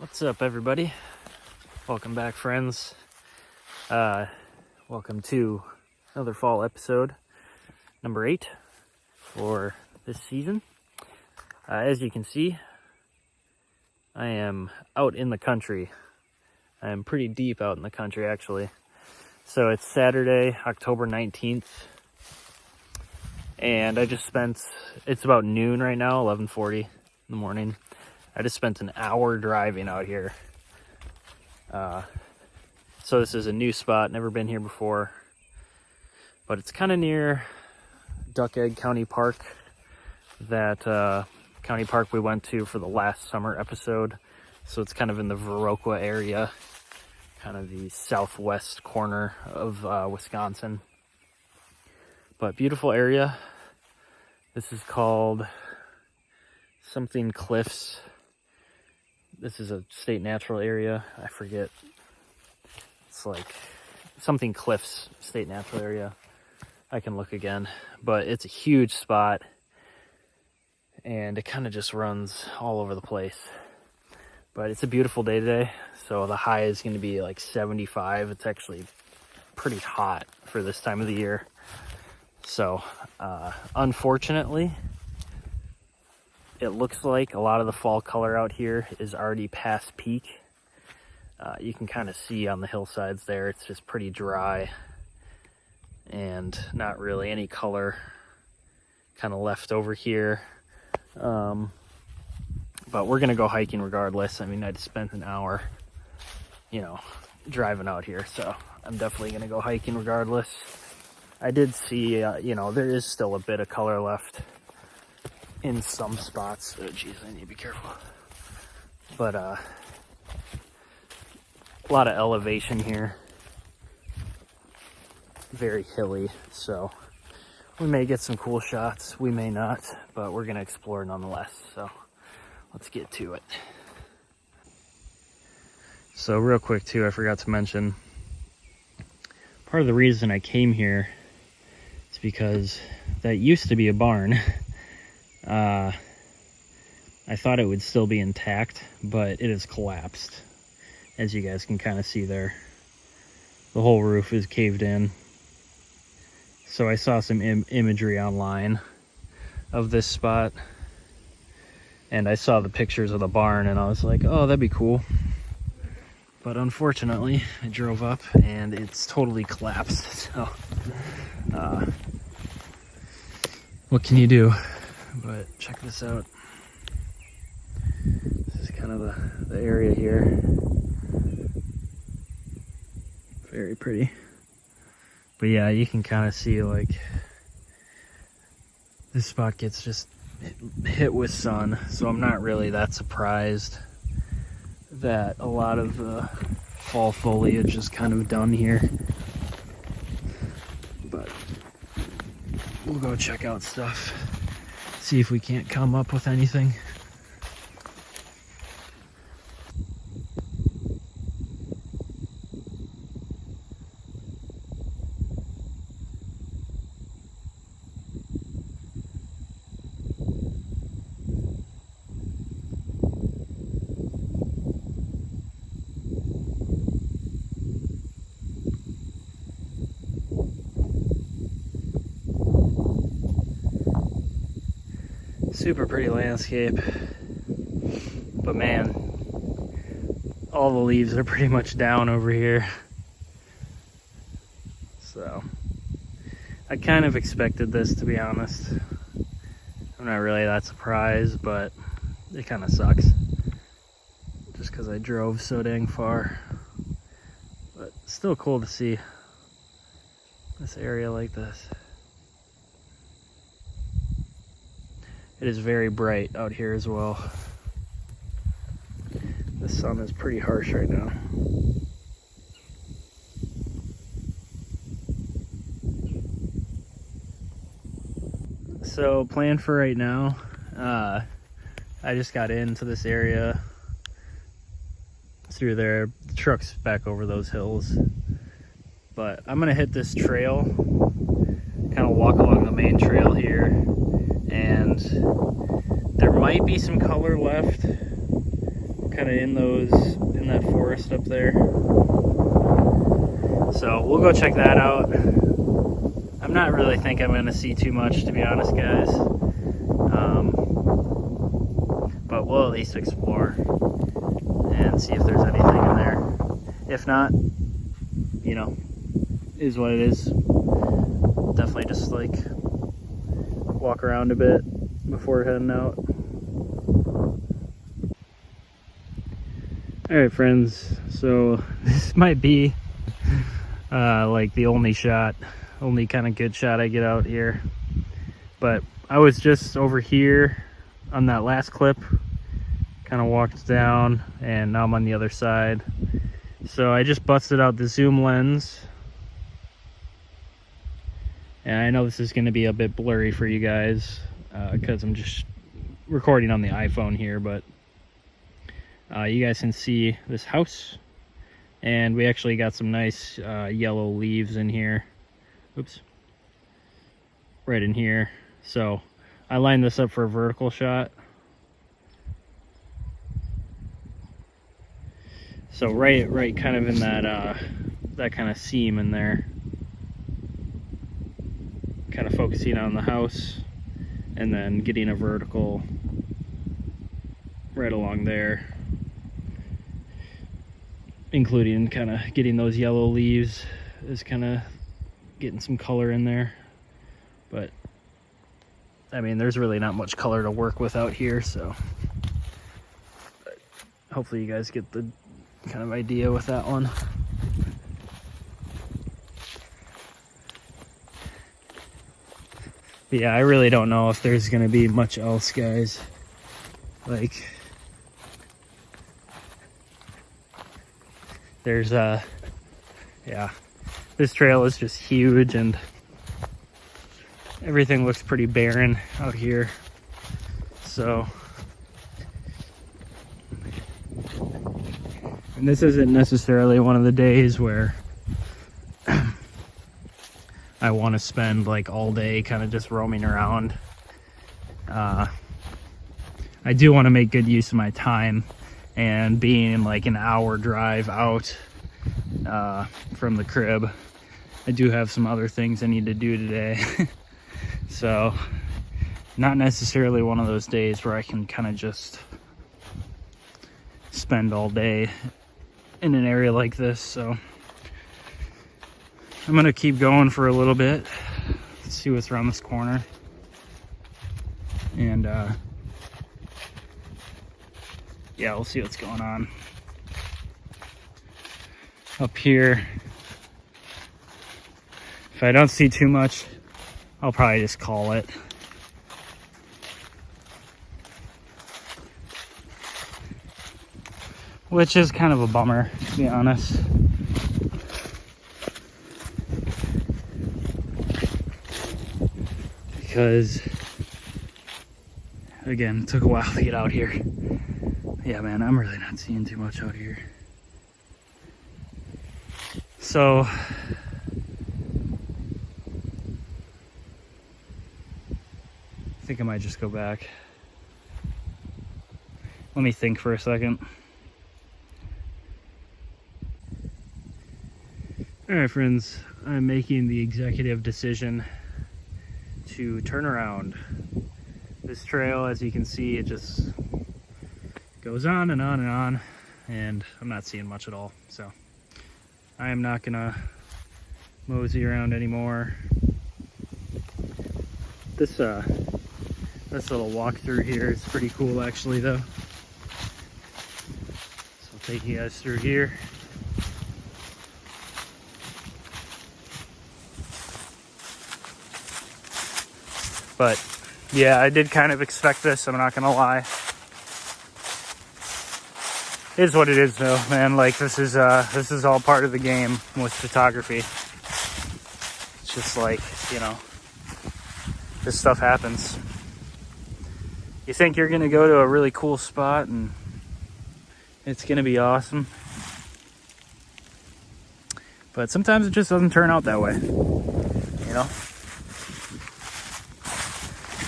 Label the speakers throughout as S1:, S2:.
S1: What's up, everybody? Welcome back, friends. Welcome to another fall episode, number 8 for this season. As you can see, I am out in the country. I am pretty deep out in the country, actually. So it's Saturday, October 19th, and it's about noon right now, 11:40 in the morning. I just spent an hour driving out here. So this is a new spot, never been here before, but it's kind of near Duck Egg County Park, that county park we went to for the last summer episode. So it's kind of in the Viroqua area, kind of the southwest corner of Wisconsin. But beautiful area. This is called something Cliffs. This is a state natural area. I forget. It's like something Cliffs state natural area. I can look again, but it's a huge spot and it kind of just runs all over the place. But it's a beautiful day today. So the high is going to be like 75. It's actually pretty hot for this time of the year. So unfortunately, it looks like a lot of the fall color out here is already past peak. You can kind of see on the hillsides there, it's just pretty dry and not really any color kind of left over here. But we're gonna go hiking regardless. I mean, I just spent an hour, driving out here, so I'm definitely gonna go hiking regardless. I did see, there is still a bit of color left in some spots. Oh geez, I need to be careful. But a lot of elevation here, very hilly, so we may get some cool shots, we may not, but we're gonna explore nonetheless. So let's get to it. So real quick too, I forgot to mention, part of the reason I came here is because that used to be a barn. I thought it would still be intact, but it has collapsed. As you guys can kind of see there, the whole roof is caved in. So I saw some imagery online of this spot, and I saw the pictures of the barn, and I was like, oh, that'd be cool. But unfortunately, I drove up and it's totally collapsed. So what can you do? But check this out. This is kind of the area here. Very pretty. But yeah, you can kind of see like this spot gets just hit with sun. So I'm not really that surprised that a lot of the fall foliage is kind of done here. But we'll go check out stuff. See if we can't come up with anything. Super pretty landscape, but man, all the leaves are pretty much down over here. So I kind of expected this, to be honest. I'm not really that surprised, but it kind of sucks just because I drove so dang far. But still cool to see this area like this. It is very bright out here as well. The sun is pretty harsh right now. So plan for right now, I just got into this area through there. The truck's back over those hills. But I'm gonna hit this trail, kind of walk along the main trail here, and there might be some color left kind kind of in that forest up there. So we'll go check that out. I'm not really think I'm going to see too much, to be honest, guys. But we'll at least explore and see if there's anything in there. If not, you know, is what it is. Definitely just like walk around a bit before heading out. Alright friends, so this might be like the only kind of good shot I get out here. But I was just over here on that last clip, kind of walked down, and now I'm on the other side. So I just busted out the zoom lens. And I know this is going to be a bit blurry for you guys because I'm just recording on the iPhone here, but you guys can see this house, and we actually got some nice yellow leaves in here. Oops. Right in here. So I lined this up for a vertical shot. So right kind of in that kind of seam in there. Kind of focusing on the house and then getting a vertical right along there, including kind of getting those yellow leaves, is kind of getting some color in there. But I mean, there's really not much color to work with out here, so but hopefully you guys get the kind of idea with that one. But yeah, I really don't know if there's gonna be much else, guys. Like, there's yeah, this trail is just huge, and everything looks pretty barren out here. So, and this isn't necessarily one of the days where I want to spend like all day kind of just roaming around. I do want to make good use of my time, and being like an hour drive out from the crib, I do have some other things I need to do today. So not necessarily one of those days where I can kind of just spend all day in an area like this. So I'm gonna keep going for a little bit, see what's around this corner, and yeah, we'll see what's going on up here. If I don't see too much, I'll probably just call it. Which is kind of a bummer, to be honest. Because, again, it took a while to get out here. Yeah, man, I'm really not seeing too much out here. So, I think I might just go back. Let me think for a second. Alright friends, I'm making the executive decision to turn around. This trail, as you can see, it just goes on and on and on, and I'm not seeing much at all. So I am not gonna mosey around anymore. This little walk through here is pretty cool actually though. So I'll take you guys through here. But yeah, I did kind of expect this, I'm not gonna lie. It is what it is though, man. Like this is all part of the game with photography. It's just like, you know, this stuff happens. You think you're gonna go to a really cool spot and it's gonna be awesome. But sometimes it just doesn't turn out that way, you know?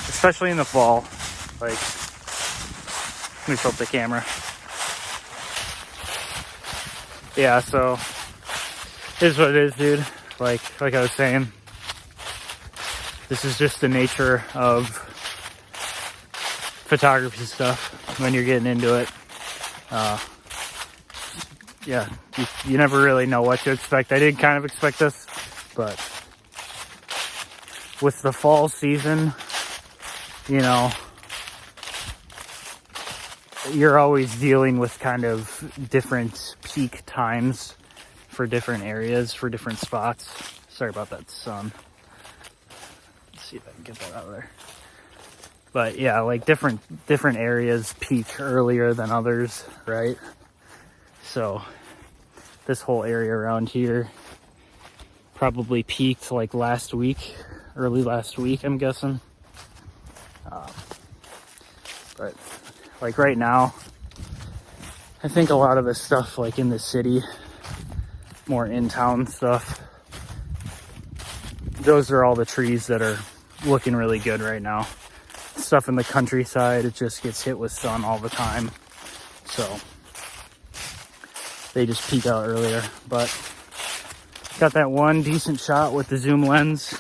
S1: Especially in the fall. Like, let me flip the camera. yeah, so it is what it is, dude. Like I was saying, this is just the nature of photography stuff when you're getting into it. Yeah, you never really know what to expect. I did kind of expect this, but with the fall season, you know, you're always dealing with kind of different peak times for different areas, for different spots. Sorry about that sun. Let's see if I can get that out of there. But yeah, like different areas peak earlier than others, right? So this whole area around here probably peaked like last week, early last week, I'm guessing. But like right now, I think a lot of the stuff like in the city, more in-town stuff, those are all the trees that are looking really good right now. Stuff in the countryside, it just gets hit with sun all the time, so they just peak out earlier. But got that one decent shot with the zoom lens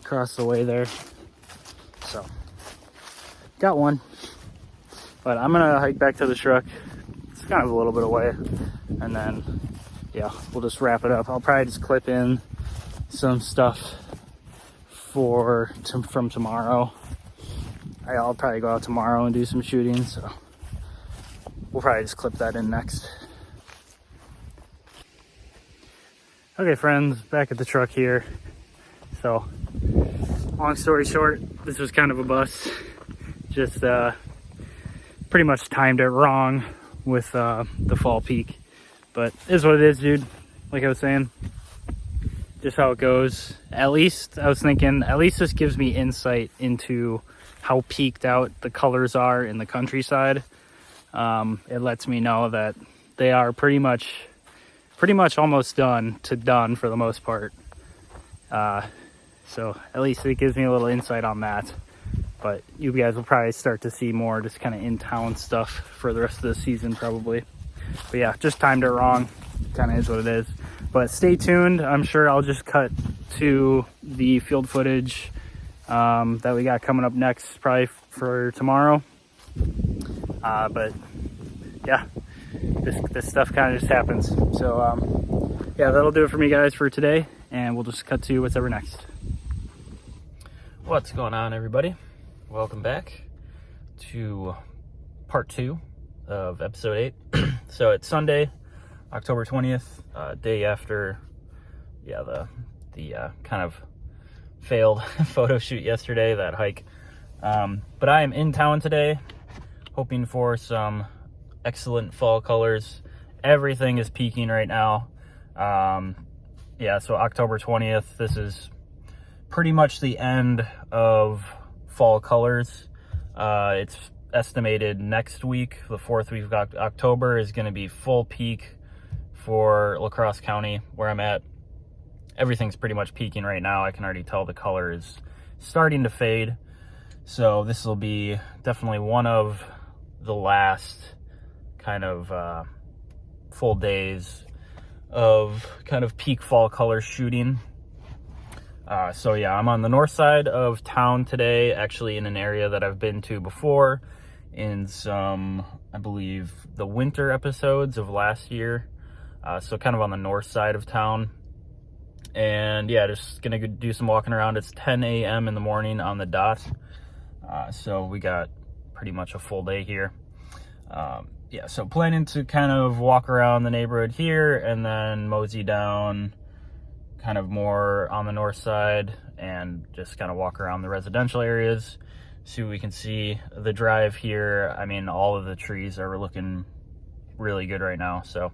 S1: across the way there, so got one. But I'm gonna hike back to the truck. It's kind of a little bit away, and then yeah, we'll just wrap it up. I'll probably just clip in some stuff from tomorrow. I'll probably go out tomorrow and do some shooting, so we'll probably just clip that in next. Okay, friends, back at the truck here. So long story short, this was kind of a bust. Just pretty much timed it wrong with the fall peak, but it is what it is, dude. Like I was saying, just how it goes. At least I was thinking, at least this gives me insight into how peaked out the colors are in the countryside. It lets me know that they are pretty much almost done for the most part. So at least it gives me a little insight on that. But you guys will probably start to see more just kind of in-town stuff for the rest of the season probably. But yeah, just timed it wrong. Kind of is what it is. But stay tuned. I'm sure I'll just cut to the field footage that we got coming up next, probably for tomorrow. But yeah, this stuff kind of just happens. So yeah, that'll do it for me, guys, for today. And we'll just cut to what's ever next. What's going on, everybody? Welcome back to part 2 of episode 8. So it's Sunday, October 20th, day after, the kind of failed photo shoot yesterday, that hike. But I am in town today, hoping for some excellent fall colors. Everything is peaking right now. So October 20th, this is pretty much the end of fall colors. It's estimated next week, the 4th week of October, is going to be full peak for La Crosse County, where I'm at. Everything's pretty much peaking right now. I can already tell the color is starting to fade. So this will be definitely one of the last kind of full days of kind of peak fall color shooting. So yeah, I'm on the north side of town today, actually in an area that I've been to before in some, I believe, the winter episodes of last year. So kind of on the north side of town. And yeah, just gonna do some walking around. It's 10 a.m. in the morning on the dot. So we got pretty much a full day here. So planning to kind of walk around the neighborhood here and then mosey down kind of more on the north side and just kind of walk around the residential areas, see what we can see. The drive here, I mean, all of the trees are looking really good right now, so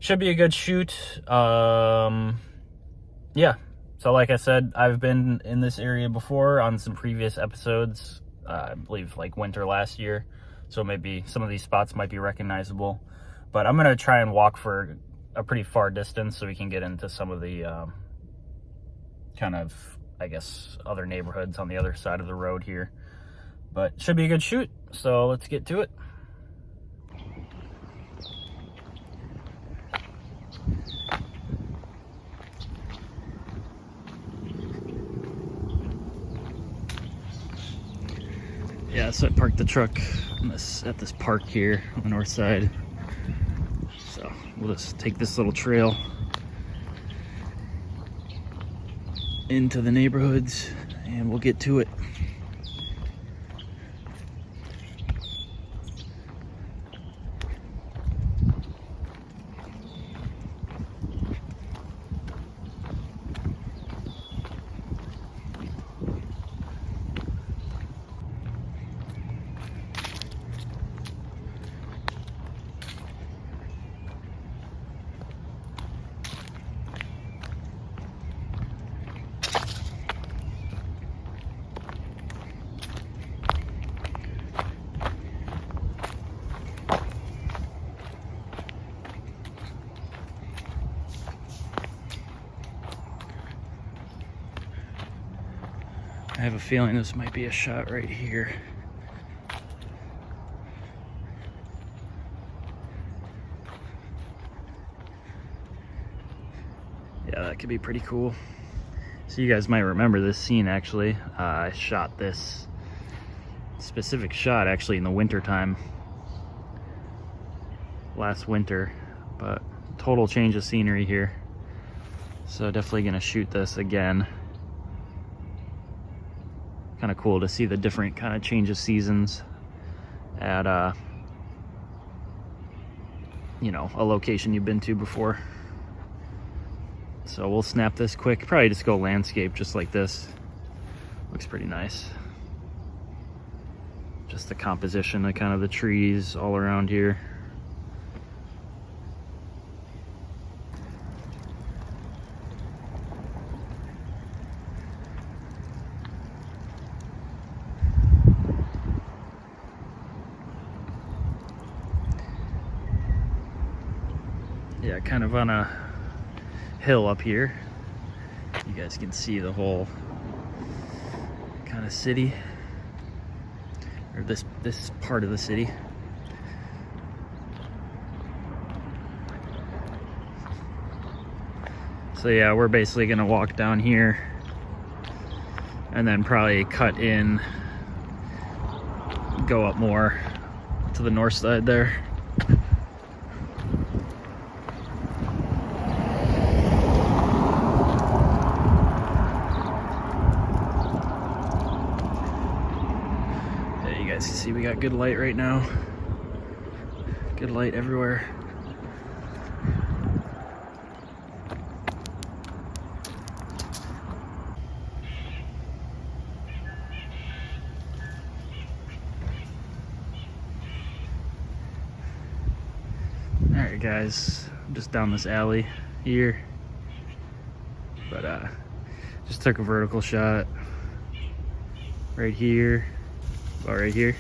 S1: should be a good shoot. So like I said, I've been in this area before on some previous episodes, I believe like winter last year, so maybe some of these spots might be recognizable, but I'm gonna try and walk for a pretty far distance so we can get into some of the kind of, I guess, other neighborhoods on the other side of the road here. But should be a good shoot, so let's get to it. Yeah, so I parked the truck at this park here on the north side. So we'll just take this little trail into the neighborhoods and we'll get to it. I have a feeling this might be a shot right here. Yeah, that could be pretty cool. So you guys might remember this scene actually. I shot this specific shot actually in the winter time. Last winter, but total change of scenery here. So definitely gonna shoot this again. Kind of cool to see the different kind of change of seasons at you know, a location you've been to before. So we'll snap this quick, probably just go landscape just like this. Looks pretty nice. Just the composition of kind of the trees all around here. Yeah, kind of on a hill up here. You guys can see the whole kind of city, or this part of the city. So yeah, we're basically gonna walk down here and then probably cut in, go up more to the north side there. You guys can see we got good light right now. Good light everywhere. Alright guys, I'm just down this alley here. But just took a vertical shot right here. About right here.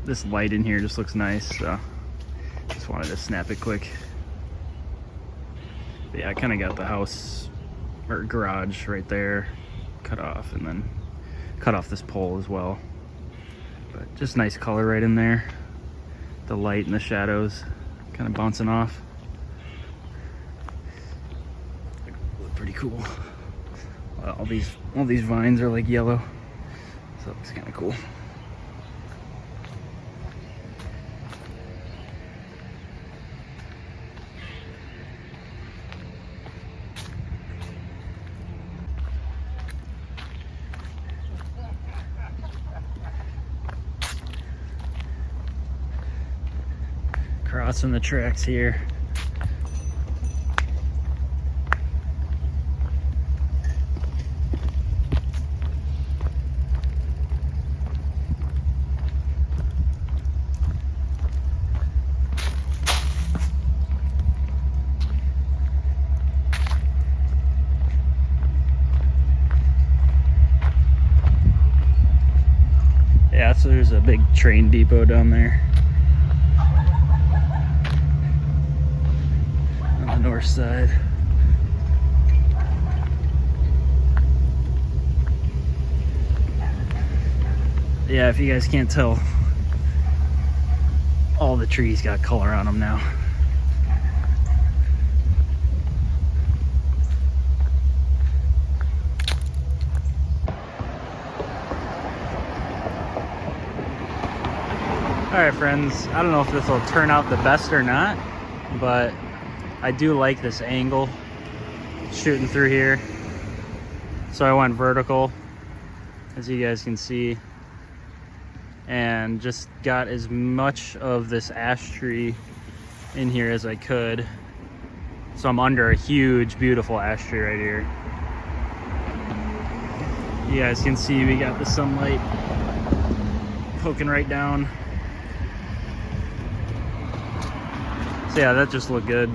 S1: This light in here just looks nice, so just wanted to snap it quick. But yeah, I kind of got the house or garage right there cut off, and then cut off this pole as well. But just nice color right in there. The light and the shadows kind of bouncing off. Look pretty cool. All these vines are like yellow. So it's kind of cool. Crossing the tracks here. Yeah, so there's a big train depot down there on the north side. Yeah, if you guys can't tell, all the trees got color on them now. All right, friends, I don't know if this will turn out the best or not, but I do like this angle shooting through here. So I went vertical, as you guys can see, and just got as much of this ash tree in here as I could. So I'm under a huge, beautiful ash tree right here. You guys can see we got the sunlight poking right down. So yeah, that just looked good.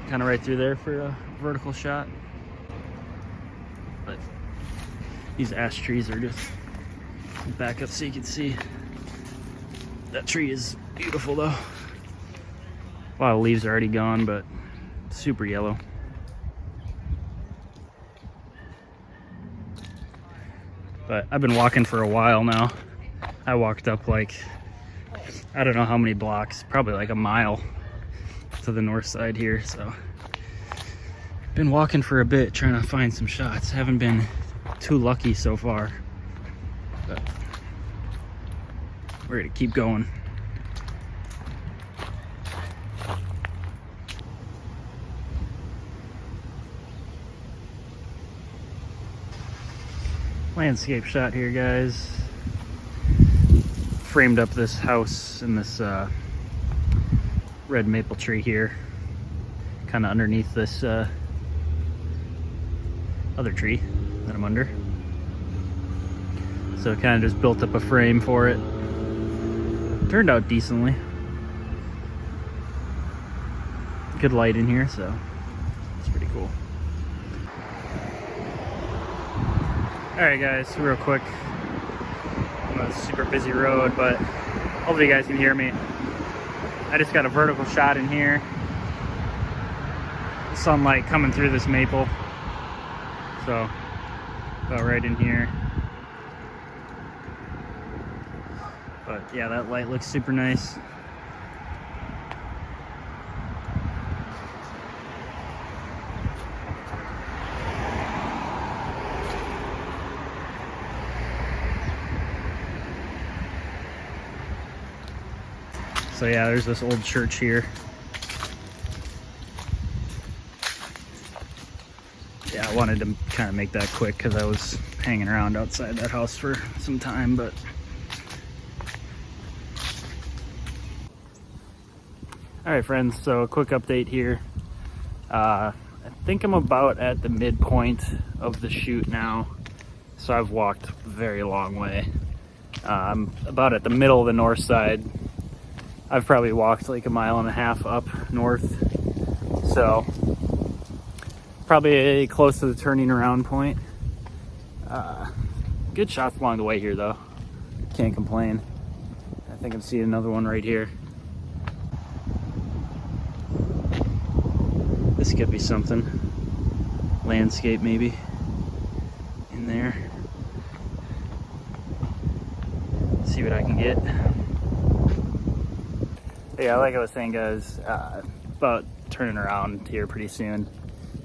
S1: Kind of right through there for a vertical shot. But these ash trees are just back up so you can see. That tree is beautiful though. A lot of leaves are already gone, but super yellow. But I've been walking for a while now. I walked up like, I don't know how many blocks, probably like a mile to the north side here. So been walking for a bit trying to find some shots. Haven't been too lucky so far, but we're gonna keep going. Landscape shot here, guys. Framed up this house in this red maple tree here, kind of underneath this other tree that I'm under. So kind of just built up a frame for it. Turned out decently. Good light in here, so it's pretty cool. Alright guys, real quick. I'm on a super busy road, but hopefully you guys can hear me. I just got a vertical shot in here. Sunlight coming through this maple. So, about right in here. But yeah, that light looks super nice. So yeah, there's this old church here. Yeah, I wanted to kind of make that quick because I was hanging around outside that house for some time, but all right, friends, so a quick update here. I think I'm about at the midpoint of the shoot now. So I've walked a very long way. I'm about at the middle of the north side. I've probably walked like 1.5 miles up north. So probably close to the turning around point. Good shots along the way here though. Can't complain. I think I'm seeing another one right here. This could be something. Landscape maybe in there. See what I can get. Yeah, like I was saying, guys, about turning around here pretty soon.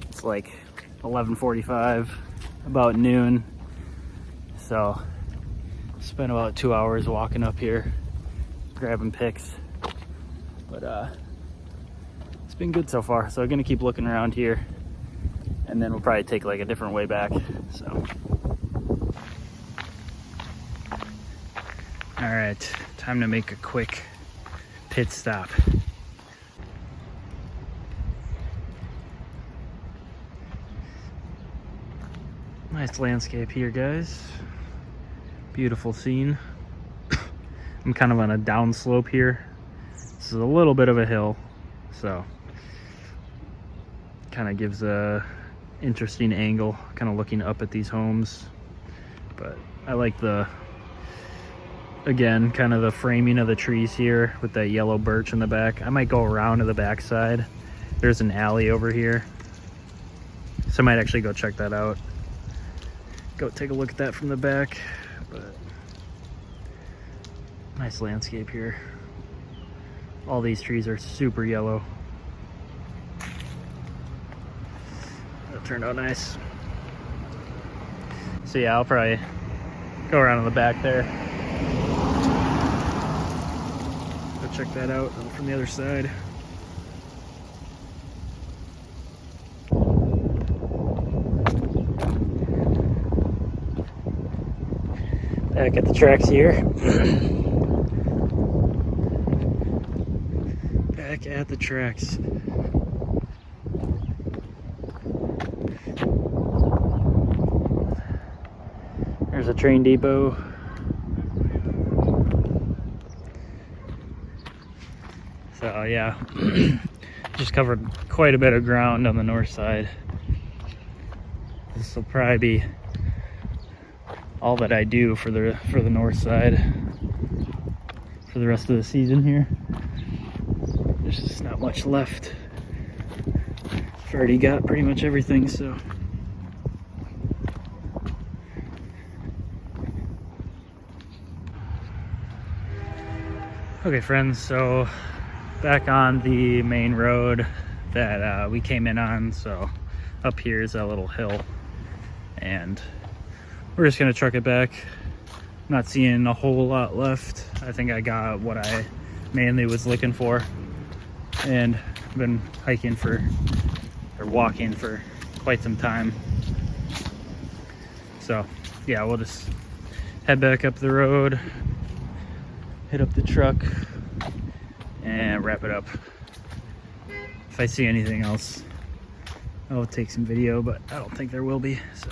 S1: It's like 11:45, about noon. So spent about 2 hours walking up here, grabbing pics. But it's been good so far. So I'm gonna keep looking around here, and then we'll probably take like a different way back. So, all right, time to make a quick pit stop. Nice landscape here, guys. Beautiful scene. I'm kind of on a downslope here. This is a little bit of a hill, so kind of gives a interesting angle, kind of looking up at these homes. But I like the, again, kind of the framing of the trees here with that yellow birch in the back. I might go around to the back side. There's an alley over here, so I might actually go check that out. Go take a look at that from the back. But nice landscape here. All these trees are super yellow. That turned out nice. So yeah, I'll probably go around in the back there. check that out from the other side. Back at the tracks here. Back at the tracks. There's a train depot. So yeah, just covered quite a bit of ground on the north side. This will probably be all that I do for the north side for the rest of the season here. There's just not much left. I've already got pretty much everything, so. Okay friends, so back on the main road that we came in on. So up here is that little hill, and we're just gonna truck it back. I'm not seeing a whole lot left. I think I got what I mainly was looking for, and I've been hiking or walking for quite some time. So yeah, we'll just head back up the road, hit up the truck, and wrap it up. If I see anything else, I'll take some video, but I don't think there will be, so.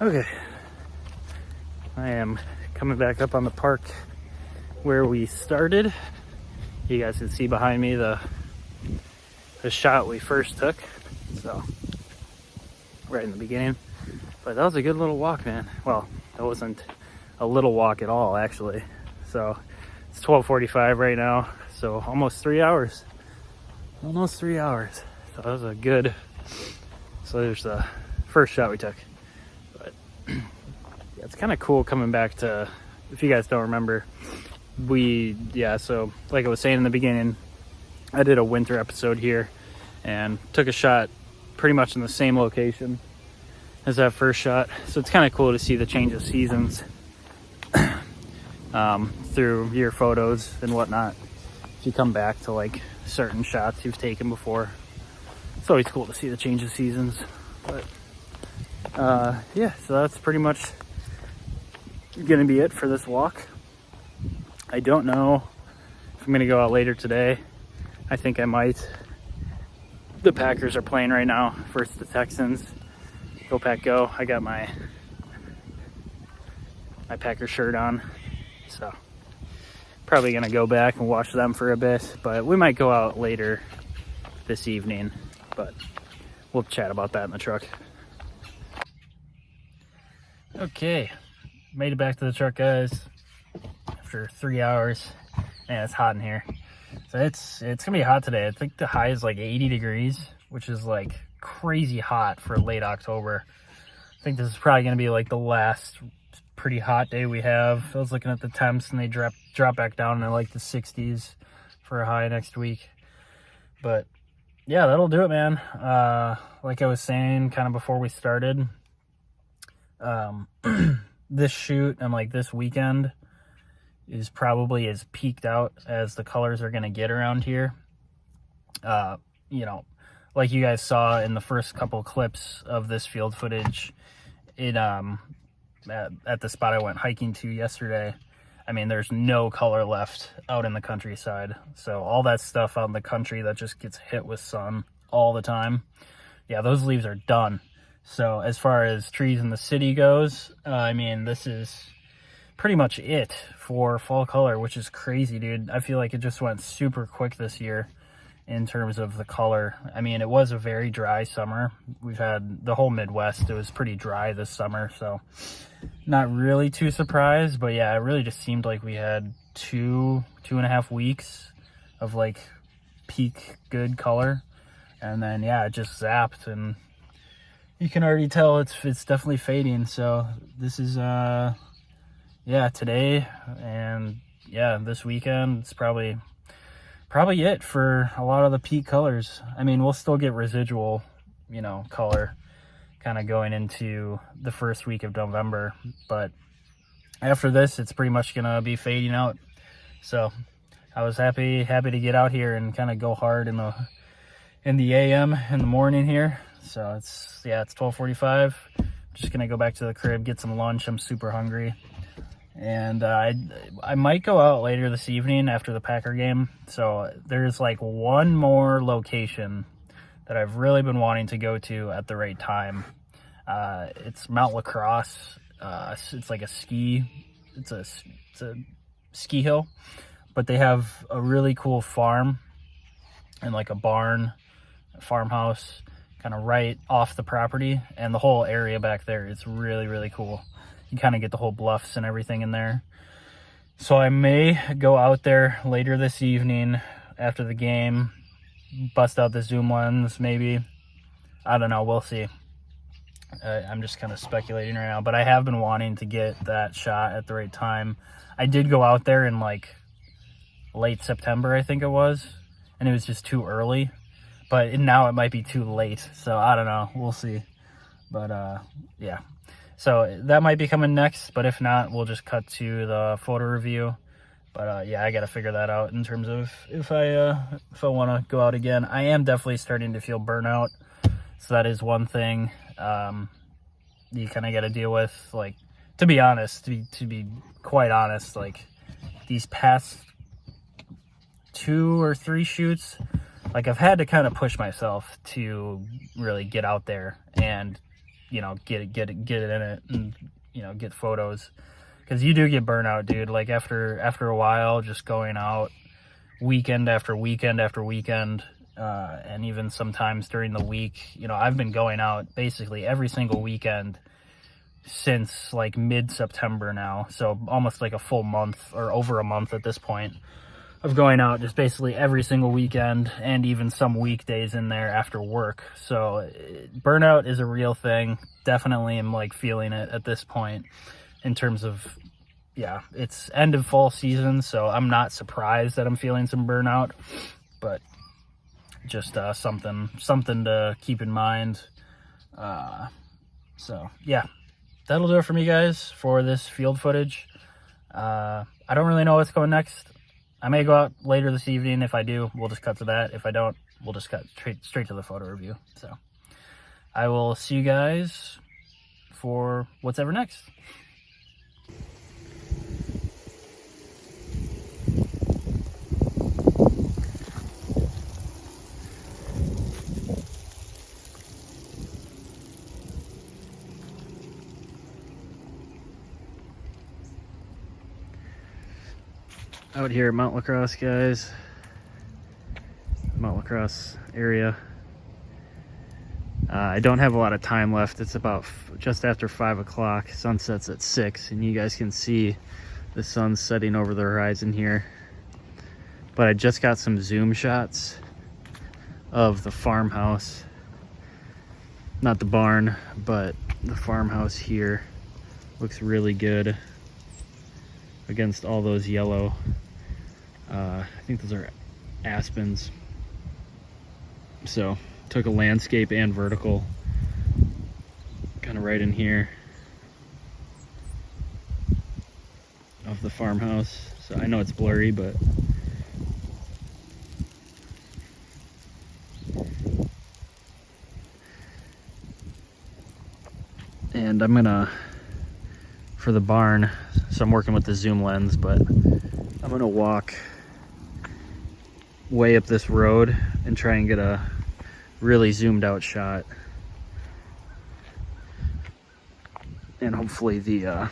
S1: Okay, I am coming back up on the park where we started. You guys can see behind me the shot we first took, so right in the beginning. But that was a good little walk, man. Well, that wasn't a little walk at all, actually. So it's 12:45 right now, so almost 3 hours. Almost 3 hours. So that was a good. So there's the first shot we took. But yeah, it's kind of cool coming back to. If you guys don't remember, so like I was saying in the beginning, I did a winter episode here and took a shot pretty much in the same location as that first shot. So it's kind of cool to see the change of seasons through your photos and whatnot. If you come back to like certain shots you've taken before, it's always cool to see the change of seasons. But yeah, so that's pretty much gonna be it for this walk. I don't know if I'm gonna go out later today. I think I might. The Packers are playing right now versus the Texans. Go Pack Go. I got my Packer shirt on, so probably gonna go back and watch them for a bit, but we might go out later this evening, but we'll chat about that in the truck. Okay, made it back to the truck, guys, after 3 hours, and it's hot in here. So it's gonna be hot today. I think the high is like 80 degrees, which is like crazy hot for late October. I think this is probably going to be like the last pretty hot day we have. I was looking at the temps and they drop back down to like the 60s for a high next week. But yeah, that'll do it, man. Like I was saying kind of before we started, this shoot and like this weekend is probably as peaked out as the colors are going to get around here. You know, like you guys saw in the first couple clips of this field footage, it at the spot I went hiking to yesterday, I mean, there's no color left out in the countryside. So all that stuff out in the country that just gets hit with sun all the time, yeah, those leaves are done. So as far as trees in the city goes, I mean, this is pretty much it for fall color, which is crazy, dude. I feel like it just went super quick this year in terms of the color. I mean, it was a very dry summer. We've had the whole Midwest, it was pretty dry this summer, so not really too surprised. But yeah, it really just seemed like we had two and a half weeks of like peak good color, and then yeah, it just zapped, and you can already tell it's definitely fading. So this is yeah, today and yeah, this weekend, it's probably it for a lot of the peak colors. I mean, we'll still get residual, you know, color kind of going into the first week of November. But after this, it's pretty much gonna be fading out. So I was happy to get out here and kind of go hard in the AM in the morning here. So it's 12:45. Just gonna go back to the crib, get some lunch. I'm super hungry. And I might go out later this evening after the Packer game. So there's like one more location that I've really been wanting to go to at the right time. It's Mount Lacrosse. It's like a ski hill, but they have a really cool farm and like a farmhouse kind of right off the property, and the whole area back there is really, really cool. You kind of get the whole bluffs and everything in there. So I may go out there later this evening after the game, bust out the zoom lens maybe. I don't know, we'll see. I'm just kind of speculating right now, but I have been wanting to get that shot at the right time. I did go out there in like late September, I think it was, and it was just too early. But now it might be too late, so I don't know. We'll see. But yeah. So that might be coming next, but if not, we'll just cut to the photo review. But yeah, I got to figure that out in terms of if I want to go out again. I am definitely starting to feel burnout, so that is one thing you kind of got to deal with. Like, to be honest, to be quite honest, like these past 2 or 3 shoots, like I've had to kind of push myself to really get out there and, you know, get it in it and, you know, get photos, because you do get burnout, dude. Like after a while, just going out weekend after weekend after weekend, and even sometimes during the week. You know, I've been going out basically every single weekend since like mid-September now, so almost like a full month or over a month at this point of going out just basically every single weekend, and even some weekdays in there after work. So burnout is a real thing. Definitely am like feeling it at this point in terms of, yeah, it's end of fall season, so I'm not surprised that I'm feeling some burnout, but just something to keep in mind. So yeah, that'll do it for me, guys, for this field footage. I don't really know what's going next. I may go out later this evening. If I do, we'll just cut to that. If I don't, we'll just cut straight to the photo review. So I will see you guys for what's ever next. Out here at Mount Lacrosse, guys. Mount Lacrosse area. I don't have a lot of time left. It's about just after 5 o'clock. Sunset's at 6, and you guys can see the sun setting over the horizon here. But I just got some zoom shots of the farmhouse. Not the barn, but the farmhouse here. Looks really good against all those yellow. I think those are aspens. So took a landscape and vertical kind of right in here of the farmhouse. So I know it's blurry, but and I'm gonna, for the barn, so I'm working with the zoom lens, but I'm gonna walk way up this road and try and get a really zoomed out shot, and hopefully the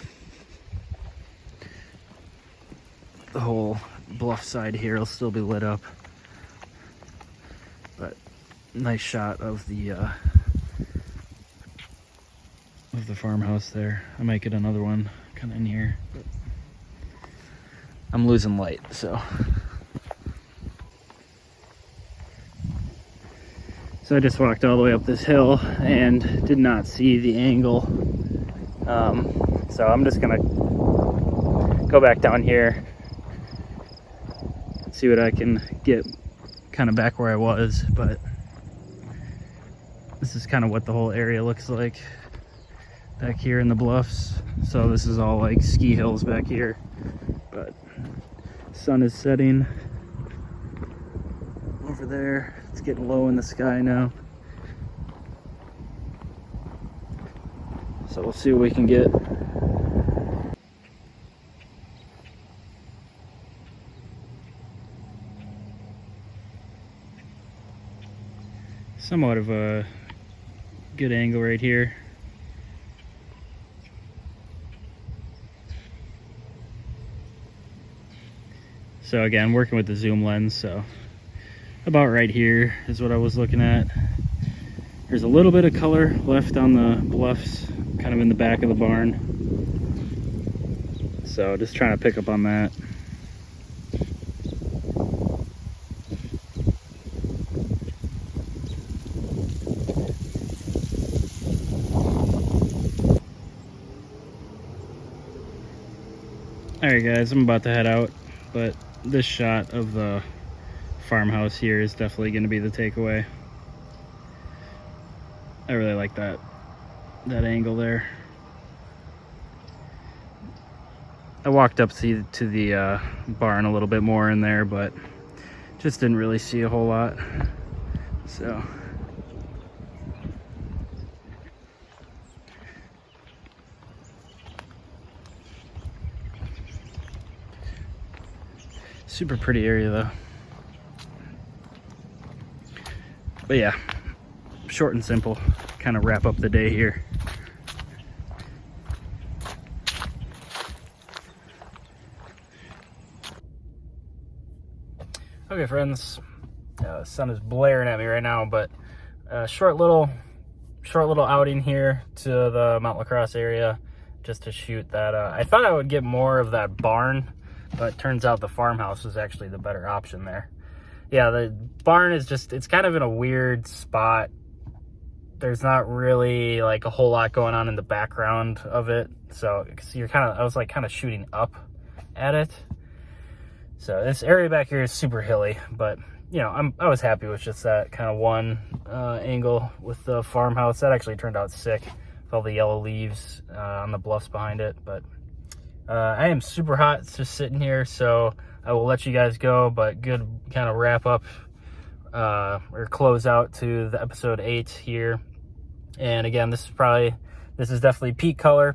S1: whole bluff side here will still be lit up. But nice shot of the farmhouse there. I might get another one kind of in here, but I'm losing light, so I just walked all the way up this hill and did not see the angle. So I'm just gonna go back down here, see what I can get kind of back where I was. But This is kind of what the whole area looks like back here in the bluffs. So this is all like ski hills back here, but sun is setting over there. It's getting low in the sky now. So we'll see what we can get. Somewhat of a good angle right here. So again, working with the zoom lens, so about right here is what I was looking at. There's a little bit of color left on the bluffs, kind of in the back of the barn. So just trying to pick up on that. Alright guys, I'm about to head out, but this shot of the farmhouse here is definitely going to be the takeaway. I really like that angle there. I walked up to the barn a little bit more in there, but just didn't really see a whole lot. So super pretty area though. But yeah, short and simple, kind of wrap up the day here. Okay friends, the sun is blaring at me right now, but short little outing here to the Mount La Crosse area just to shoot that. I thought I would get more of that barn, but it turns out the farmhouse was actually the better option there. Yeah, the barn is just, it's kind of in a weird spot. There's not really like a whole lot going on in the background of it. So you're I was like kind of shooting up at it. So this area back here is super hilly, but you know, I was happy with just that kind of one angle with the farmhouse. That actually turned out sick with all the yellow leaves on the bluffs behind it. But I am super hot just sitting here, so I will let you guys go, but good kind of wrap up or close out to the episode 8 here. And again, this is definitely peak color.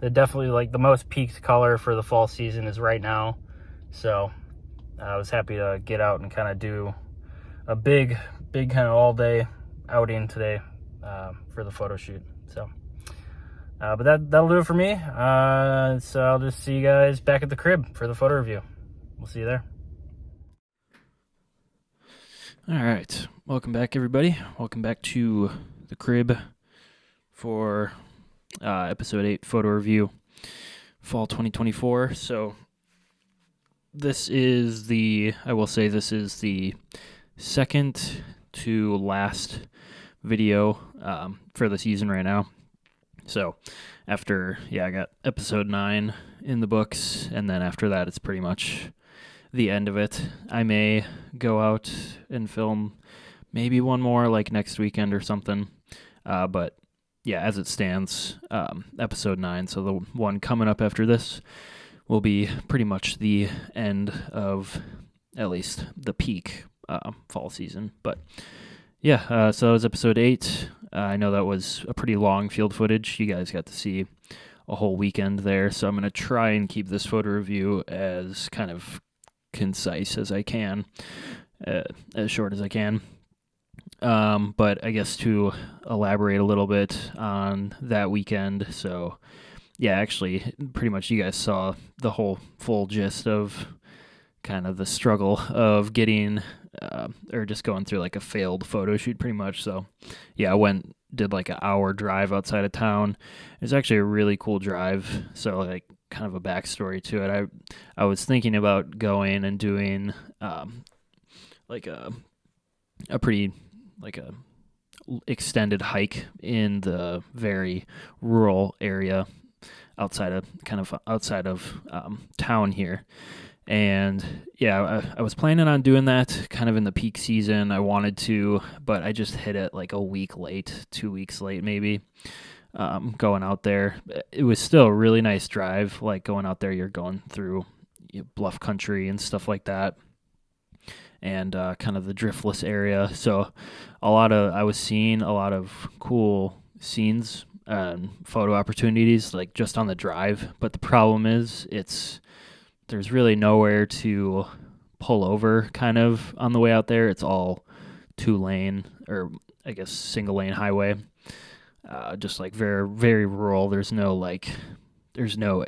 S1: Definitely like the most peaked color for the fall season is right now. So I was happy to get out and kind of do a big kind of all day outing today for the photo shoot. So but that'll do it for me. So I'll just see you guys back at the crib for the photo review. We'll see you there. All right, welcome back everybody. Welcome back to the crib for episode 8 photo review, fall 2024. So this is I will say this is the second to last video for the season right now. So after, I got episode 9 in the books, and then after that, it's pretty much the end of it. I may go out and film maybe one more like next weekend or something. But yeah, as it stands, episode 9, so the one coming up after this will be pretty much the end of at least the peak fall season. But yeah, so that was episode 8. I know that was a pretty long field footage. You guys got to see a whole weekend there, so I'm going to try and keep this photo review as kind of concise as I can, as short as I can. But I guess to elaborate a little bit on that weekend, so yeah, actually, pretty much you guys saw the whole full gist of kind of the struggle of getting, or just going through like a failed photo shoot pretty much. So yeah, I did like an hour drive outside of town. It's actually a really cool drive. So like kind of a backstory to it. I was thinking about going and doing, like a pretty, like a extended hike in the very rural area outside of town here. And yeah, I was planning on doing that kind of in the peak season. I wanted to, but I just hit it like a week late, 2 weeks late maybe. Going out there, it was still a really nice drive. Like going out there, you're going through bluff country and stuff like that, and kind of the driftless area. So I was seeing a lot of cool scenes and photo opportunities like just on the drive. But the problem is there's really nowhere to pull over kind of on the way out there. It's all 2 lane, or I guess single lane highway. Just like very, very rural. There's no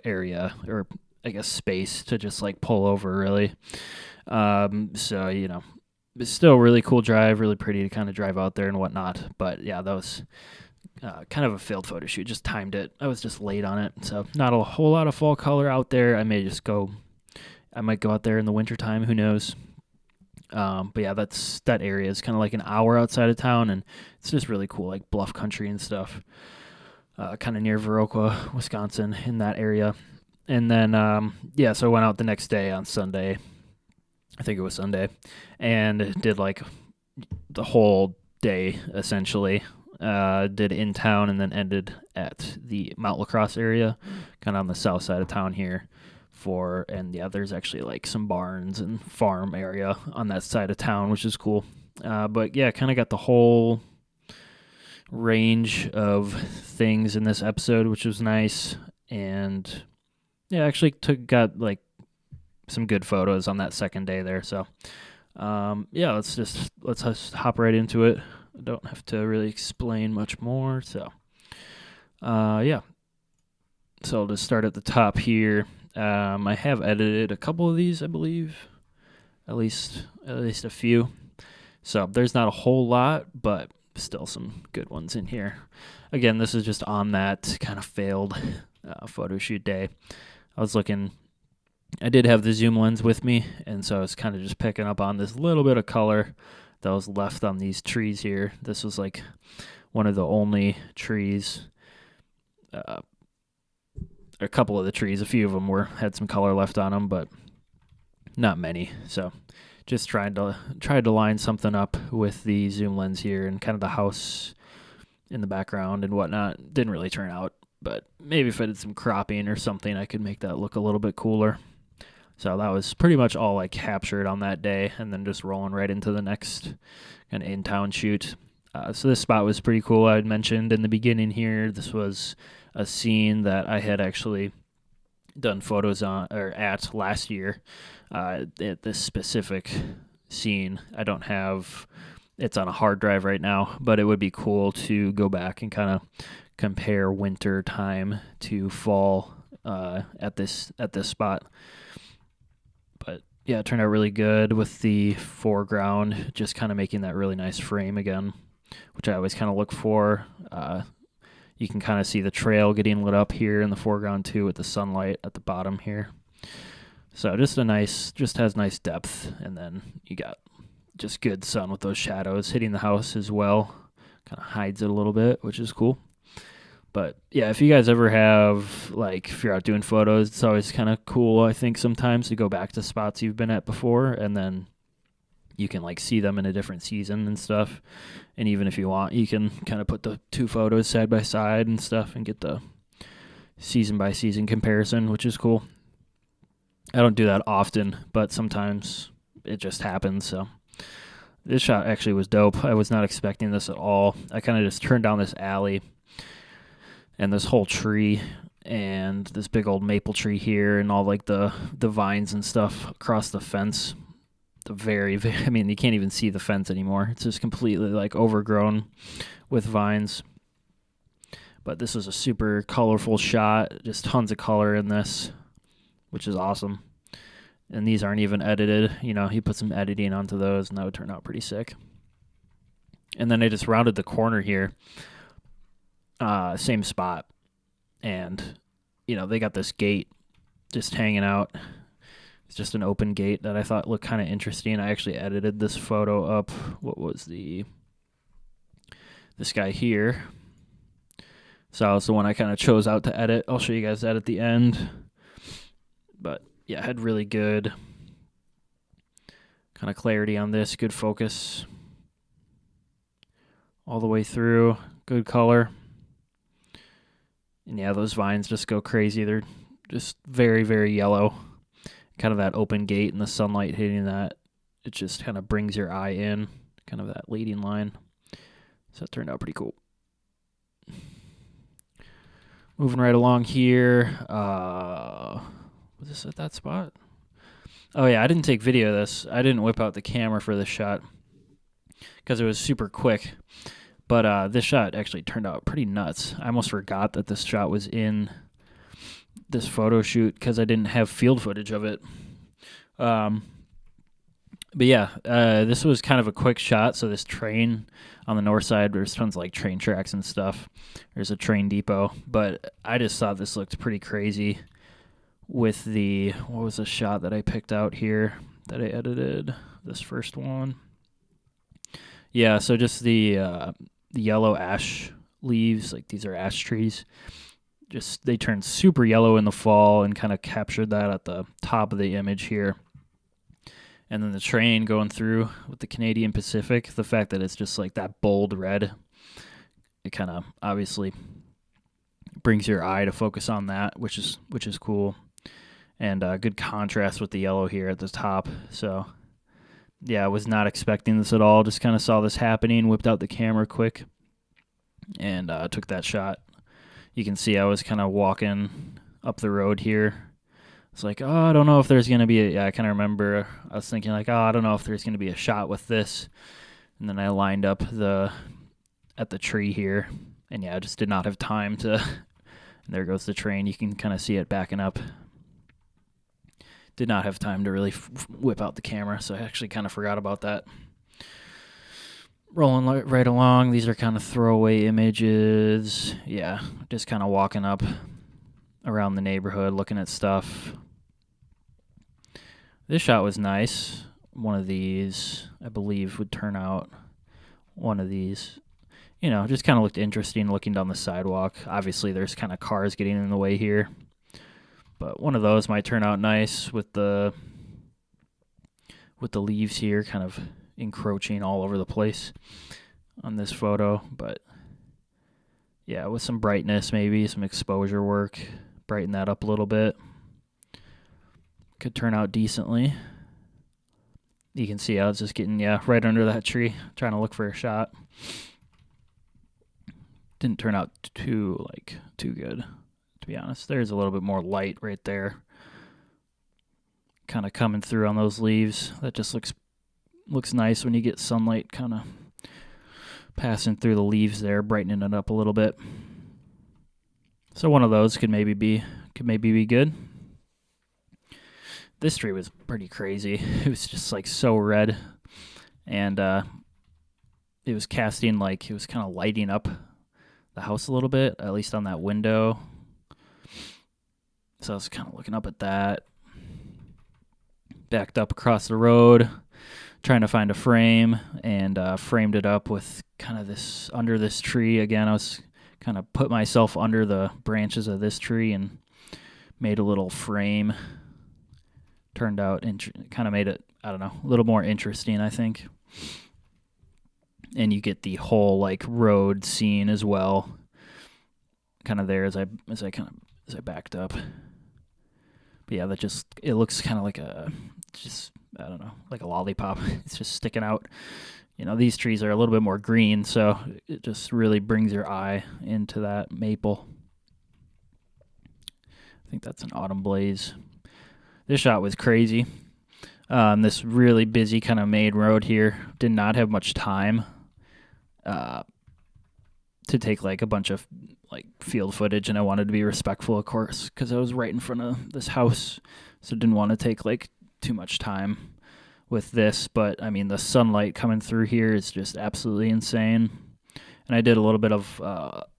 S1: area or I guess space to just like pull over really. So, it's still a really cool drive, really pretty to kind of drive out there and whatnot. But yeah, that was kind of a failed photo shoot. Just timed it. I was just late on it. So not a whole lot of fall color out there. I might go out there in the wintertime. Who knows? But yeah, that area is kind of like an hour outside of town, and it's just really cool, like bluff country and stuff. Kind of near Viroqua, Wisconsin, in that area. And then so I went out the next day on Sunday. I think it was Sunday, and did like the whole day essentially. Did in town and then ended at the Mount LaCrosse area, kind of on the south side of town here. There's actually like some barns and farm area on that side of town, which is cool. But yeah, kind of got the whole range of things in this episode, which was nice. And yeah, actually got like some good photos on that second day there. So let's just hop right into it. I don't have to really explain much more. So so I'll just start at the top here. I have edited a couple of these, I believe, at least a few. So there's not a whole lot, but still some good ones in here. Again, this is just on that kind of failed photo shoot day. I did have the zoom lens with me, and so I was kind of just picking up on this little bit of color that was left on these trees here. This was like one of the only trees. A couple of the trees, a few of them had some color left on them, but not many. So just tried to line something up with the zoom lens here and kind of the house in the background and whatnot. Didn't really turn out, but maybe if I did some cropping or something, I could make that look a little bit cooler. So that was pretty much all I captured on that day, and then just rolling right into the next kind of in-town shoot. So this spot was pretty cool. I had mentioned in the beginning here, this was a scene that I had actually done photos at last year. At this specific scene, it's on a hard drive right now, but it would be cool to go back and kind of compare winter time to fall at this spot. But yeah, it turned out really good with the foreground, just kind of making that really nice frame again, which I always kind of look for. You can kind of see the trail getting lit up here in the foreground too, with the sunlight at the bottom here. So just has nice depth, and then you got just good sun with those shadows hitting the house as well. Kind of hides it a little bit, which is cool. But yeah, if you guys ever have, if you're out doing photos, it's always kind of cool, I think, sometimes to go back to spots you've been at before, and then you can see them in a different season and stuff. And even if you want, you can kind of put the two photos side by side and stuff and get the season by season comparison, which is cool. I don't do that often, but sometimes it just happens. So this shot actually was dope. I was not expecting this at all. I kind of just turned down this alley and this whole tree and this big old maple tree here and all the vines and stuff across the fence. You can't even see the fence anymore. It's just completely overgrown with vines. But this is a super colorful shot. Just tons of color in this, which is awesome. And these aren't even edited. He put some editing onto those, and that would turn out pretty sick. And then I just rounded the corner here. Same spot. And, they got this gate just hanging out. It's just an open gate that I thought looked kind of interesting. I actually edited this photo up. What was this guy here? So it's the one I kind of chose out to edit. I'll show you guys that at the end. But yeah, had really good Kind of clarity on this, good focus all the way through, good color. And yeah, those vines just go crazy. They're just very, very yellow. Kind of that open gate and the sunlight hitting that, it just kind of brings your eye in, kind of that leading line. So that turned out pretty cool. Moving right along here. Was this at that spot? Oh yeah, I didn't take video of this. I didn't whip out the camera for this shot because it was super quick. But this shot actually turned out pretty nuts. I almost forgot that this shot was in this photo shoot because I didn't have field footage of it. But yeah, this was kind of a quick shot. So this train on the north side, there's tons of like train tracks and stuff. There's a train depot. But I just thought this looked pretty crazy with the, what was the shot that I picked out here that I edited? This first one. Yeah, so just the yellow ash leaves, like these are ash trees. Just they turned super yellow in the fall and kind of captured that at the top of the image here. And then the train going through with the Canadian Pacific, the fact that it's just like that bold red, it kind of obviously brings your eye to focus on that, which is cool. And good contrast with the yellow here at the top. So yeah, I was not expecting this at all. Just kind of saw this happening, whipped out the camera quick, and took that shot. You can see I was kind of walking up the road here. It's like, oh, I don't know if there's going to be I kind of remember I was thinking like, oh, I don't know if there's going to be a shot with this. And then I lined up at the tree here. And yeah, I just did not have time to, and there goes the train. You can kind of see it backing up. Did not have time to really whip out the camera, so I actually kind of forgot about that. Rolling right along, these are kind of throwaway images. Yeah, just kind of walking up around the neighborhood, looking at stuff. This shot was nice. One of these, I believe, would turn out one of these. You know, just kind of looked interesting looking down the sidewalk. Obviously, there's kind of cars getting in the way here. But one of those might turn out nice with the leaves here kind of encroaching all over the place on this photo. But yeah, with some brightness, maybe some exposure work, brighten that up a little bit. Could turn out decently. You can see I was just getting, right under that tree, trying to look for a shot. Didn't turn out too good. To be honest, there's a little bit more light right there kind of coming through on those leaves. That just looks nice when you get sunlight kind of passing through the leaves there, brightening it up a little bit. So one of those could maybe be good. This tree was pretty crazy. It was just like so red, and it was casting, like it was kind of lighting up the house a little bit, at least on that window. So I was kind of looking up at that. Backed up across the road, trying to find a frame, and framed it up with kind of this, under this tree. Again, I was kind of put myself under the branches of this tree and made a little frame. Turned out, kind of made it, I don't know, a little more interesting, I think. And you get the whole like road scene as well, kind of there as I backed up. But yeah, it looks kind of like I don't know, like a lollipop. It's just sticking out. You know, these trees are a little bit more green, so it just really brings your eye into that maple. I think that's an autumn blaze. This shot was crazy. This really busy kind of main road here. Did not have much time to take like a bunch of like field footage, and I wanted to be respectful, of course, because I was right in front of this house, so didn't want to take like too much time with this. But I mean, the sunlight coming through here is just absolutely insane, and I did a little bit of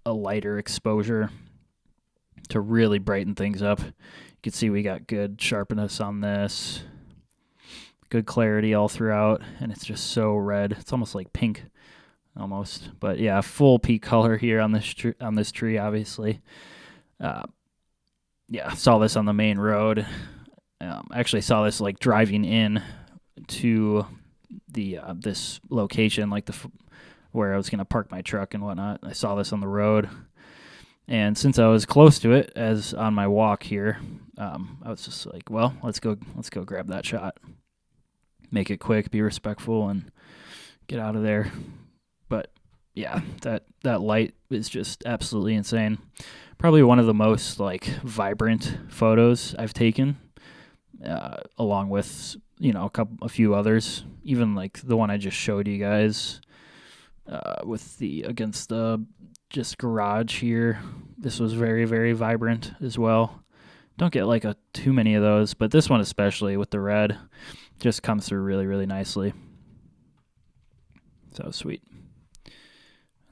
S1: a lighter exposure to really brighten things up. You can see we got good sharpness on this, good clarity all throughout, and it's just so red. It's almost like pink. Almost, but yeah, full peak color here on this tree, obviously. Yeah, saw this on the main road. Actually saw this like driving in
S2: to the this location, like where I was gonna park my truck and whatnot. I saw this on the road, and since I was close to it, as on my walk here, I was just like, well, let's go grab that shot, make it quick, be respectful, and get out of there. But yeah, that light is just absolutely insane. Probably one of the most like vibrant photos I've taken, along with a few others. Even like the one I just showed you guys, with the against the just garage here. This was very, very vibrant as well. Don't get like too many of those, but this one especially with the red just comes through really, really nicely. So sweet.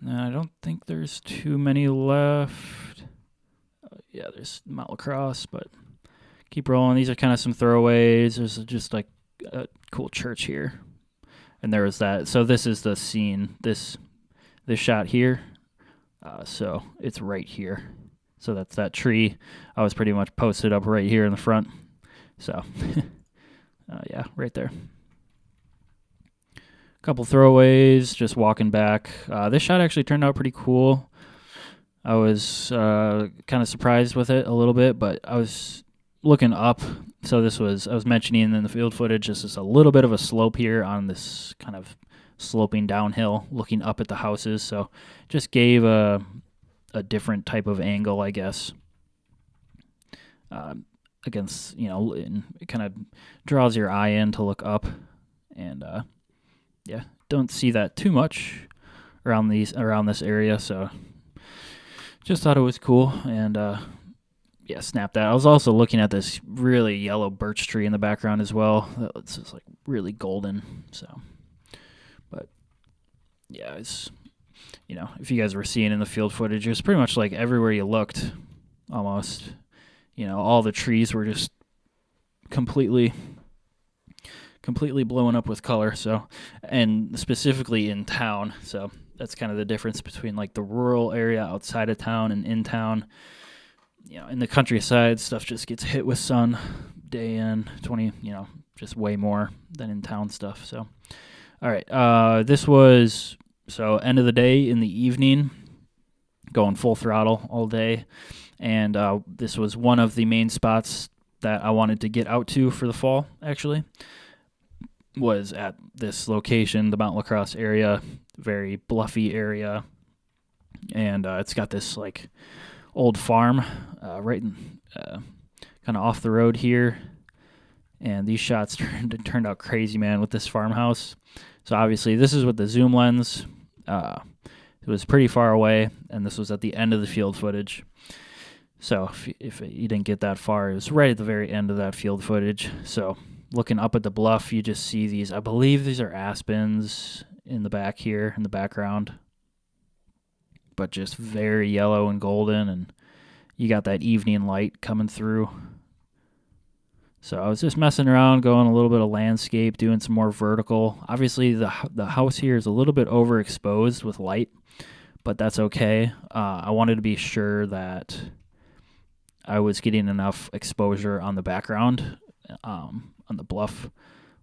S2: And I don't think there's too many left. Yeah, there's Mount Lacrosse, but keep rolling. These are kind of some throwaways. There's just like a cool church here, and there was that. So this is the scene. This shot here. So it's right here. So that's that tree. I was pretty much posted up right here in the front. So yeah, right there. Couple throwaways, just walking back. This shot actually turned out pretty cool. I was kind of surprised with it a little bit, but I was looking up. So I was mentioning in the field footage, this is a little bit of a slope here on this kind of sloping downhill, looking up at the houses. So just gave a different type of angle, I guess. Against, it kind of draws your eye in to look up, and yeah, don't see that too much around this area. So just thought it was cool, and yeah, snap that. I was also looking at this really yellow birch tree in the background as well. It's just like really golden. So, but yeah, it's, if you guys were seeing in the field footage, it was pretty much like everywhere you looked, almost, all the trees were just completely blowing up with color. So, and specifically in town. So that's kind of the difference between like the rural area outside of town and in town. In the countryside, stuff just gets hit with sun day in, just way more than in town stuff. So, all right. This was, so end of the day in the evening, going full throttle all day. And this was one of the main spots that I wanted to get out to for the fall, actually, was at this location, the Mount Lacrosse area, very bluffy area. And it's got this like old farm right in, kind of off the road here, and these shots turned out crazy, man, with this farmhouse. So obviously this is with the zoom lens. It was pretty far away, and this was at the end of the field footage. So if you didn't get that far, it was right at the very end of that field footage. So looking up at the bluff, you just see these, I believe these are aspens in the back here in the background, but just very yellow and golden, and you got that evening light coming through. So I was just messing around, going a little bit of landscape, doing some more vertical. Obviously, the house here is a little bit overexposed with light, but that's okay. I wanted to be sure that I was getting enough exposure on the background, on the bluff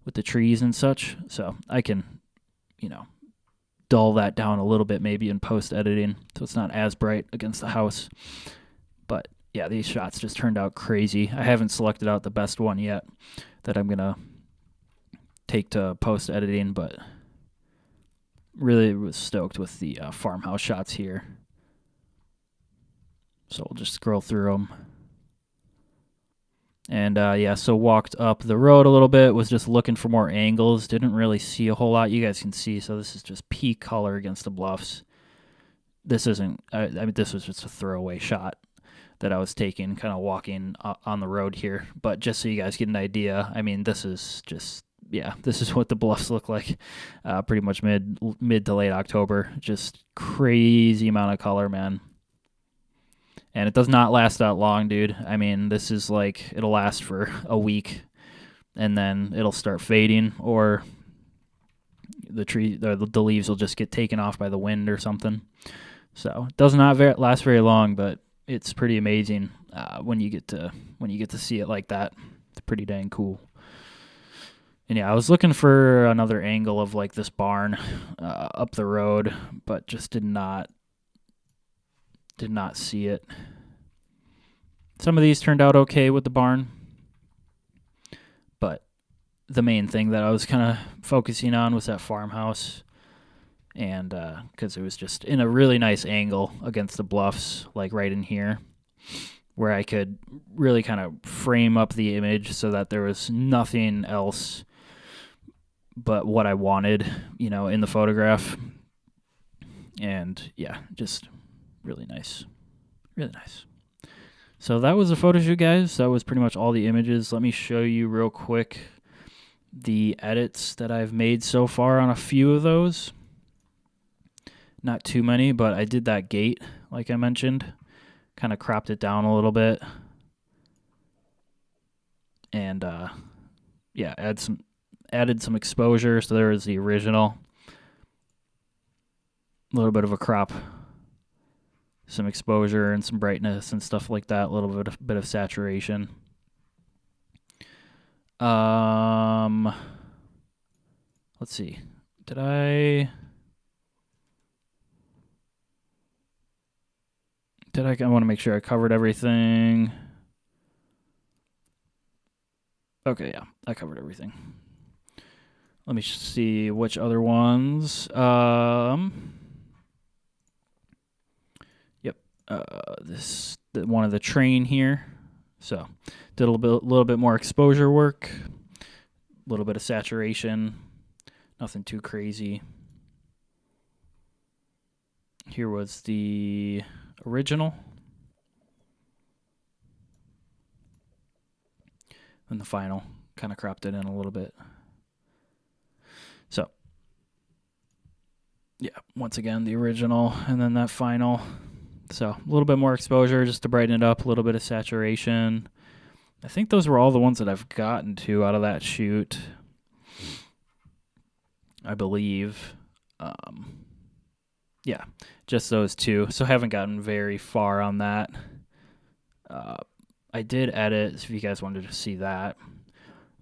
S2: with the trees and such, so I can, dull that down a little bit maybe in post-editing, so it's not as bright against the house. But yeah, these shots just turned out crazy. I haven't selected out the best one yet that I'm going to take to post-editing, but really was stoked with the farmhouse shots here. So we'll just scroll through them. And yeah, so walked up the road a little bit, was just looking for more angles. Didn't really see a whole lot. You guys can see, so this is just peak color against the bluffs. This isn't, this was just a throwaway shot that I was taking, kind of walking on the road here. But just so you guys get an idea, this is just, yeah, this is what the bluffs look like pretty much mid to late October. Just crazy amount of color, man. And it does not last that long, dude. This is like, it'll last for a week, and then it'll start fading, or the leaves will just get taken off by the wind or something. So it does not last very long, but it's pretty amazing when you get to see it like that. It's pretty dang cool. And yeah, I was looking for another angle of like this barn up the road, but just did not see it. Some of these turned out okay with the barn, but the main thing that I was kind of focusing on was that farmhouse, and because it was just in a really nice angle against the bluffs, like right in here, where I could really kind of frame up the image so that there was nothing else but what I wanted, in the photograph. And yeah, just really nice. Really nice. So that was a photo shoot, guys. That was pretty much all the images. Let me show you real quick the edits that I've made so far on a few of those. Not too many, but I did that gate, like I mentioned. Kind of cropped it down a little bit. And yeah, added some exposure. So there was the original. A little bit of a crop, some exposure and some brightness and stuff like that. A little bit of saturation. Let's see. I want to make sure I covered everything. Okay, yeah, I covered everything. Let me see which other ones. Yep. This one of the train here. So did a little bit more exposure work, a little bit of saturation, nothing too crazy. Here was the original. And the final, kind of cropped it in a little bit. So, yeah, once again, the original and then that final. So, a little bit more exposure just to brighten it up, a little bit of saturation. I think those were all the ones that I've gotten to out of that shoot, I believe. Yeah, just those two. So, haven't gotten very far on that. I did edit, if you guys wanted to see that.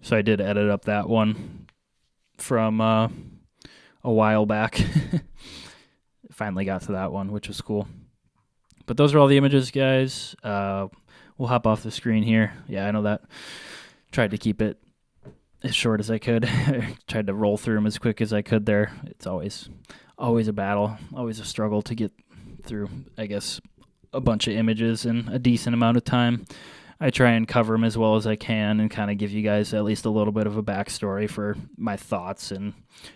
S2: So I did edit up that one from a while back. Finally got to that one, which was cool. But those are all the images, guys. We'll hop off the screen here. Yeah, I know that. Tried to keep it as short as I could. Tried to roll through them as quick as I could there. It's always a battle, always a struggle to get through, I guess, a bunch of images in a decent amount of time. I try and cover them as well as I can and kind of give you guys at least a little bit of a backstory for my thoughts and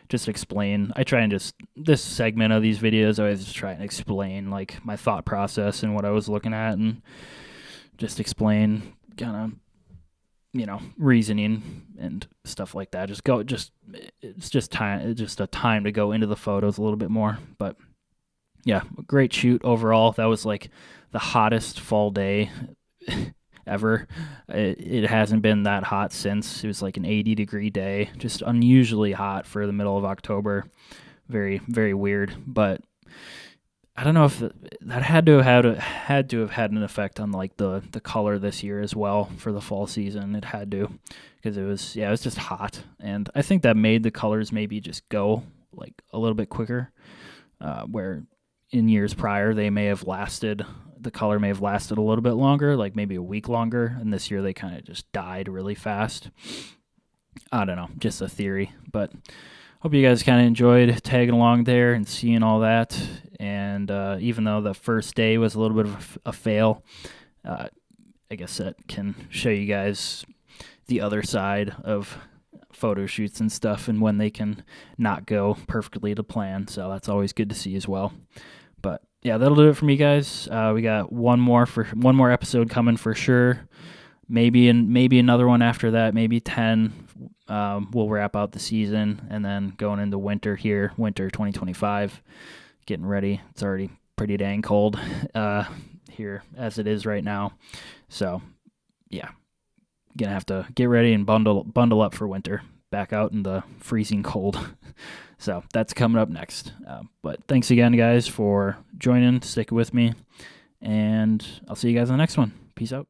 S2: just explain. I try and this segment of these videos, I always just try and explain like my thought process and what I was looking at and just explain kind of, reasoning and stuff like that. It's just a time to go into the photos a little bit more. But yeah, great shoot overall. That was like the hottest fall day ever. It hasn't been that hot since. It was like an 80-degree day, just unusually hot for the middle of October. Very, very weird. But I don't know if that had to have had an effect on like the color this year as well for the fall season. It had to, because it was just hot, and I think that made the colors maybe just go like a little bit quicker, where in years prior the color may have lasted a little bit longer, like maybe a week longer, and this year they kind of just died really fast. I don't know, just a theory, but hope you guys kind of enjoyed tagging along there and seeing all that. And even though the first day was a little bit of a fail, I guess that can show you guys the other side of photo shoots and stuff and when they can not go perfectly to plan. So that's always good to see as well. But yeah, that'll do it for me, guys. We got one more episode coming for sure. Maybe another one after that. Maybe 10. We'll wrap out the season and then going into winter 2025. Getting ready. It's already pretty dang cold here as it is right now. So yeah, gonna have to get ready and bundle up for winter. Back out in the freezing cold. So that's coming up next. But thanks again, guys, for joining, sticking with me, and I'll see you guys in the next one. Peace out.